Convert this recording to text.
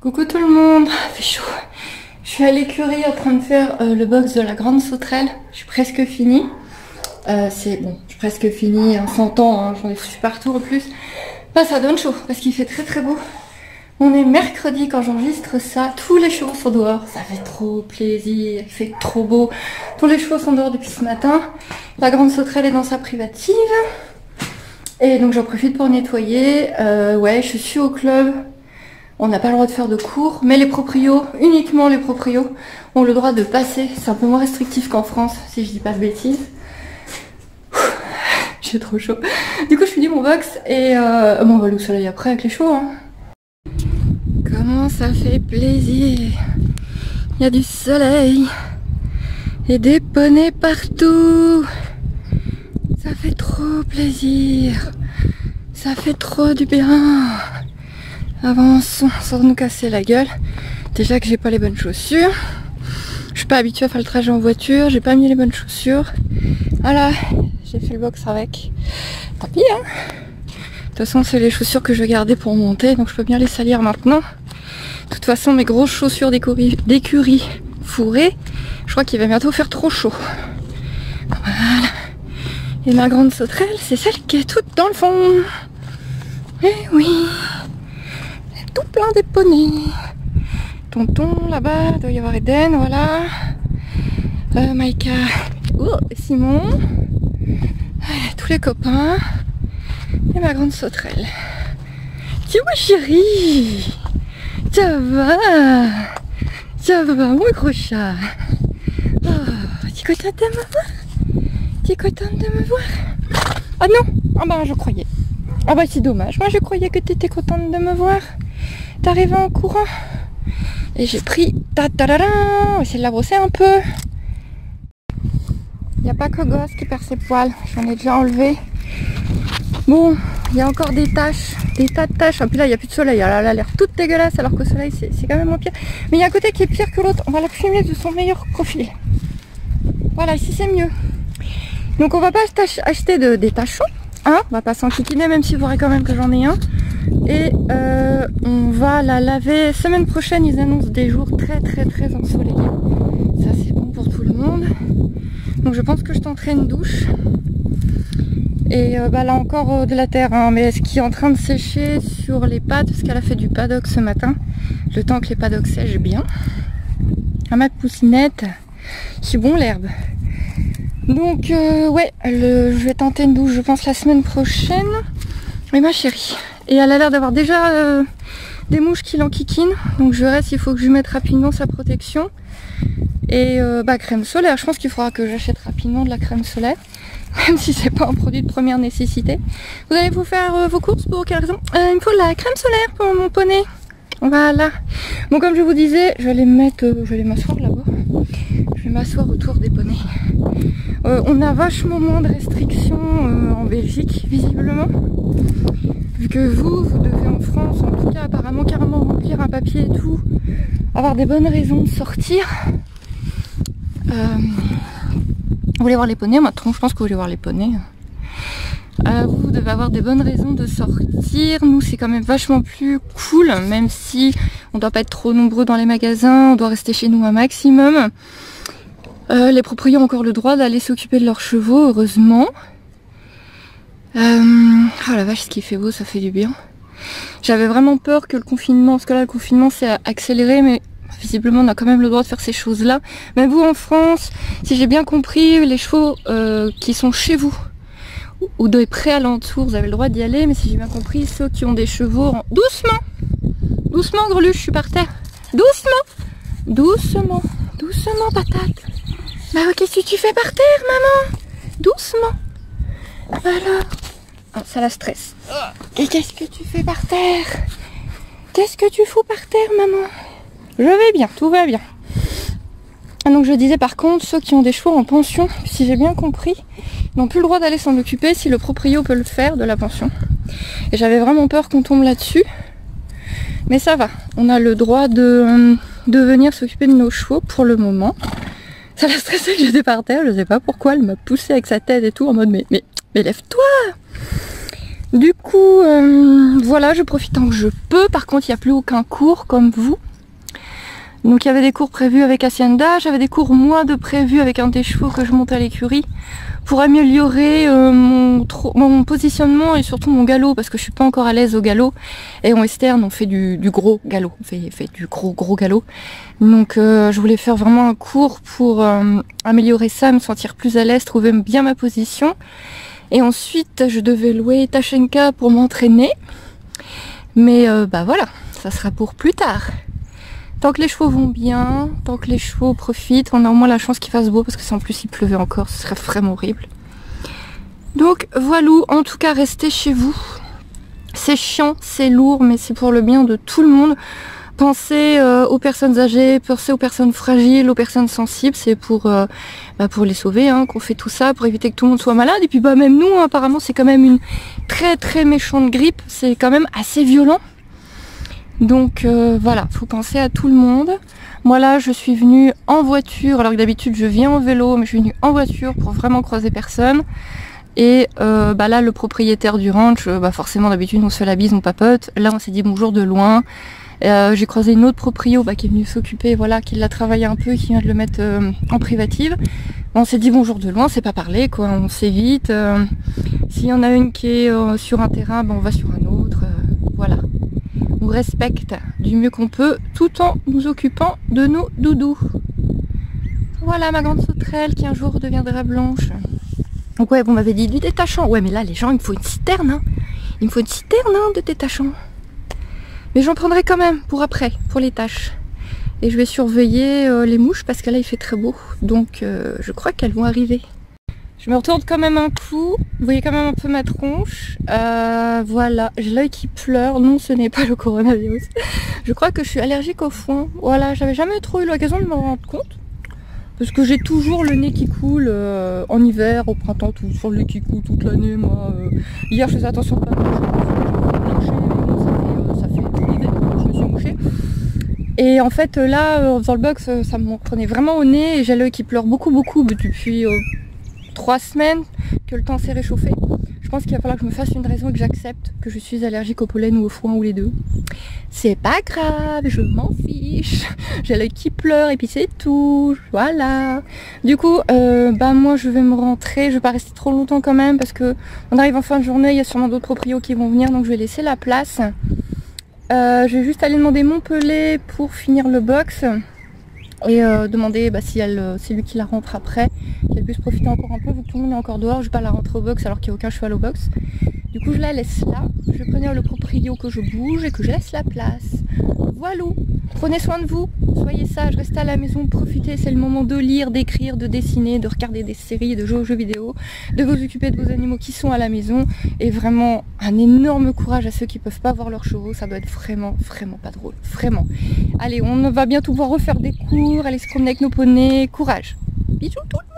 Coucou tout le monde, il fait chaud. Je suis à l'écurie en train de faire le box de la grande sauterelle. Je suis presque finie. C'est bon, je suis presque finie, hein, 100 ans, hein, j'en ai foutu partout en plus. Là ça donne chaud parce qu'il fait très très beau. On est mercredi quand j'enregistre ça, tous les chevaux sont dehors, ça fait trop plaisir, il fait trop beau. Tous les chevaux sont dehors depuis ce matin. La grande sauterelle est dans sa privative. Et donc j'en profite pour nettoyer. Ouais, je suis au club. On n'a pas le droit de faire de cours, mais les proprios, uniquement les proprios, ont le droit de passer. C'est un peu moins restrictif qu'en France, si je dis pas de bêtises. J'ai trop chaud. Du coup, je finis mon box et bon, on va aller au soleil après avec les chevaux. Hein. Comment ça fait plaisir. Il y a du soleil et des poneys partout. Ça fait trop plaisir. Ça fait trop du bien. Avançons sans nous casser la gueule. Déjà que j'ai pas les bonnes chaussures. Je suis pas habituée à faire le trajet en voiture. J'ai pas mis les bonnes chaussures. Voilà, j'ai fait le box avec. Tant pis hein. De toute façon c'est les chaussures que je vais garder pour monter. Donc je peux bien les salir maintenant. De toute façon mes grosses chaussures d'écurie fourrées. Je crois qu'il va bientôt faire trop chaud. Voilà. Et ma grande sauterelle c'est celle qui est toute dans le fond. Eh oui. Tout plein des poneys. Tonton là-bas, doit y avoir Eden, voilà. Maïka, Simon. Tous les copains. Et ma grande sauterelle. Tiens ma chérie. Ça va. Ça va mon gros chat. Oh, tu es contente de me voir? Tu es contente de me voir? Ah non. Ah bah je croyais. Ah bah c'est dommage. Moi je croyais que tu étais contente de me voir. T'arrives en courant et j'ai pris on va essayer de la brosser un peu. Il n'y a pas que Gosse qui perd ses poils, j'en ai déjà enlevé. Bon, il y a encore des taches, des tas de taches. Et puis là il n'y a plus de soleil, elle a l'air toute dégueulasse alors qu'au soleil c'est quand même moins pire. Mais il y a un côté qui est pire que l'autre, on va la fumer de son meilleur profil. Voilà, ici c'est mieux. Donc on va pas acheter des tachons, hein, on va pas s'enquiquiner même si vous verrez quand même que j'en ai un. Et on va la laver semaine prochaine. Ils annoncent des jours très ensoleillés. Ça c'est bon pour tout le monde. Donc je pense que je tenterai une douche. Et bah là encore de la terre, hein, mais ce qui est en train de sécher sur les pattes, parce qu'elle a fait du paddock ce matin. Le temps que les paddocks sèchent bien. À ma poussinette, c'est bon l'herbe. Donc ouais, je vais tenter une douche je pense la semaine prochaine. Mais ma chérie. Et elle a l'air d'avoir déjà des mouches qui l'enquiquinent. Donc je verrai s'il faut que je lui mette rapidement sa protection. Et bah crème solaire. Je pense qu'il faudra que j'achète rapidement de la crème solaire. Même si c'est pas un produit de première nécessité. Vous allez vous faire vos courses pour quelle raison? Il me faut de la crème solaire pour mon poney. Voilà. Bon comme je vous disais, je vais aller m'asseoir là-bas. Je vais m'asseoir autour des poneys. On a vachement moins de restrictions en Belgique, visiblement. Vu que vous devez en France, en tout cas apparemment carrément remplir un papier et tout, avoir des bonnes raisons de sortir. Vous voulez voir les poneys? Maintenant je pense que vous voulez voir les poneys. Vous devez avoir des bonnes raisons de sortir. Nous c'est quand même vachement plus cool, même si on doit pas être trop nombreux dans les magasins, on doit rester chez nous un maximum. Les propriétaires ont encore le droit d'aller s'occuper de leurs chevaux, heureusement. Oh la vache, ce qui fait beau, ça fait du bien. J'avais vraiment peur que le confinement, parce que là le confinement s'est accéléré, mais visiblement on a quand même le droit de faire ces choses-là. Mais vous en France, si j'ai bien compris, les chevaux qui sont chez vous ou des préalentours, vous avez le droit d'y aller, mais si j'ai bien compris, ceux qui ont des chevaux... Doucement! Doucement Greluche, je suis par terre. Doucement! Doucement! Doucement patate! Bah qu'est-ce que tu fais par terre maman? Doucement! Voilà! Oh, ça la stresse. Et qu'est-ce que tu fais par terre? Qu'est-ce que tu fous par terre maman? Je vais bien, tout va bien. Donc je disais par contre, ceux qui ont des chevaux en pension, si j'ai bien compris, n'ont plus le droit d'aller s'en occuper si le proprio peut le faire de la pension. Et j'avais vraiment peur qu'on tombe là-dessus. Mais ça va, on a le droit de venir s'occuper de nos chevaux pour le moment. Ça l'a stressé que j'étais par terre, je sais pas pourquoi, elle m'a poussé avec sa tête et tout en mode mais lève-toi! Du coup, voilà, je profite tant que je peux. Par contre, il n'y a plus aucun cours comme vous. Donc il y avait des cours prévus avec Hacienda, j'avais des cours moi de prévus avec un des chevaux que je monte à l'écurie pour améliorer mon positionnement et surtout mon galop parce que je suis pas encore à l'aise au galop et en western on fait du gros galop, on fait du gros galop. Donc je voulais faire vraiment un cours pour améliorer ça, me sentir plus à l'aise, trouver bien ma position. Et ensuite je devais louer Tachenka pour m'entraîner. Mais bah voilà, ça sera pour plus tard. Tant que les chevaux vont bien, tant que les chevaux profitent, on a au moins la chance qu'il fasse beau parce que si en plus il pleuvait encore, ce serait vraiment horrible. Donc voilà, en tout cas restez chez vous. C'est chiant, c'est lourd, mais c'est pour le bien de tout le monde. Pensez aux personnes âgées, pensez aux personnes fragiles, aux personnes sensibles, c'est pour les sauver qu'on fait tout ça, pour éviter que tout le monde soit malade. Et puis bah même nous, apparemment c'est quand même une très méchante grippe, c'est quand même assez violent. Donc voilà, faut penser à tout le monde. Moi là je suis venue en voiture, alors que d'habitude je viens en vélo, mais je suis venue en voiture pour vraiment croiser personne. Et là le propriétaire du ranch, forcément d'habitude on se fait la bise, on papote. Là on s'est dit bonjour de loin. J'ai croisé une autre proprio qui est venue s'occuper, voilà, qui l'a travaillé un peu, qui vient de le mettre en privative. On s'est dit bonjour de loin, c'est pas parler quoi, on s'évite. S'il y en a une qui est sur un terrain, on va sur un autre, voilà. On respecte du mieux qu'on peut tout en nous occupant de nos doudous. Voilà ma grande sauterelle qui un jour deviendra blanche. Donc ouais, vous m'avez dit du détachant. Ouais mais là les gens, il me faut une citerne. Il me faut une citerne de détachant. Mais j'en prendrai quand même pour après, pour les tâches. Et je vais surveiller les mouches parce que là il fait très beau. Donc je crois qu'elles vont arriver. Je me retourne quand même un coup. Vous voyez quand même un peu ma tronche. Voilà, j'ai l'œil qui pleure. Non, ce n'est pas le coronavirus. Je crois que je suis allergique au foin. Voilà, j'avais jamais trop eu l'occasion de m'en rendre compte. Parce que j'ai toujours le nez qui coule en hiver, au printemps, tout sur le nez qui coule toute l'année. Moi, hier je faisais attention de pas ça fait tout l'hiver que je me suis mouchée. Et en fait là, en faisant le box, ça me prenait vraiment au nez et j'ai l'œil qui pleure beaucoup depuis 3 semaines que le temps s'est réchauffé. Je pense qu'il va falloir que je me fasse une raison et que j'accepte que je suis allergique au pollen ou au foin ou les deux. C'est pas grave, je m'en fiche. J'ai l'œil qui pleure et puis c'est tout. Voilà. Du coup, moi je vais me rentrer. Je vais pas rester trop longtemps quand même parce que on arrive en fin de journée. Il y a sûrement d'autres proprios qui vont venir, donc je vais laisser la place. Je vais juste aller demander Montpellier pour finir le box. Et demander si c'est lui qui la rentre après, qu'elle puisse profiter encore un peu vu que tout le monde est encore dehors. Je vais pas la rentrer au box alors qu'il n'y a aucun cheval au box. Du coup je la laisse là, je vais prévenir le proprio que je bouge et que je laisse la place. Voilà, prenez soin de vous, soyez sages, restez à la maison, profitez, c'est le moment de lire, d'écrire, de dessiner, de regarder des séries, de jouer aux jeux vidéo, de vous occuper de vos animaux qui sont à la maison. Et vraiment un énorme courage à ceux qui peuvent pas voir leurs chevaux, ça doit être vraiment pas drôle, vraiment. Allez, on va bientôt pouvoir refaire des cours, aller se promener avec nos poneys, courage. Bisous tout le monde.